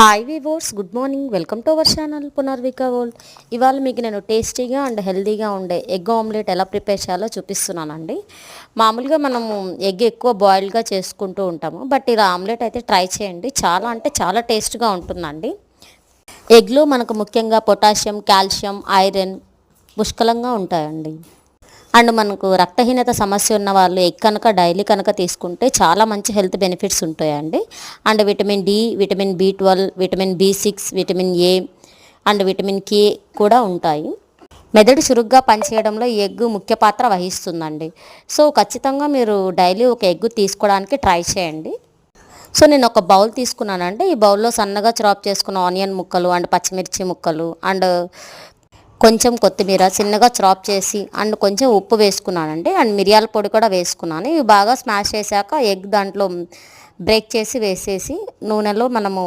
Hi weavers, good morning. Welcome to our channel Punarvika world. ఇవాళ మీకు నేను టేస్టీగా అండ్ హెల్తీగా ఉండే ఎగ్ ఆమ్లెట్ ఎలా ప్రిపేర్ చేయాలో చూపిస్తున్నానండి. మామూలుగా మనము ఎగ్ ఎక్కువ బాయిల్గా చేసుకుంటూ ఉంటాము, బట్ ఇలా ఆమ్లెట్ అయితే ట్రై చేయండి. చాలా అంటే చాలా టేస్ట్గా ఉంటుందండి. ఎగ్లో మనకు ముఖ్యంగా పొటాషియం, కాల్షియం, ఐరన్ పుష్కలంగా ఉంటాయండి. అండ్ మనకు రక్తహీనత సమస్య ఉన్న వాళ్ళు ఎగ్ కనుక డైలీ కనుక తీసుకుంటే చాలా మంచి హెల్త్ బెనిఫిట్స్ ఉంటాయండి. And vitamin D, vitamin B12, vitamin B6, vitamin A and vitamin K కూడా ఉంటాయి. మెదడు చురుగ్గా పనిచేయడంలో ఈ ఎగ్ ముఖ్య పాత్ర వహిస్తుందండి. సో ఖచ్చితంగా మీరు డైలీ ఒక ఎగ్ తీసుకోవడానికి ట్రై చేయండి. సో నేను ఒక బౌల్ తీసుకున్నానండి. ఈ బౌల్లో సన్నగా చాప్ చేసుకున్న ఆనియన్ ముక్కలు అండ్ పచ్చిమిర్చి ముక్కలు అండ్ కొంచెం కొత్తిమీర చిన్నగా చాప్ చేసి అండ్ కొంచెం ఉప్పు వేసుకున్నానండి. అండ్ మిరియాల పొడి కూడా వేసుకున్నాను. ఇవి బాగా స్మాష్ చేశాక ఎగ్ దాంట్లో బ్రేక్ చేసి వేసేసి నూనెలో మనము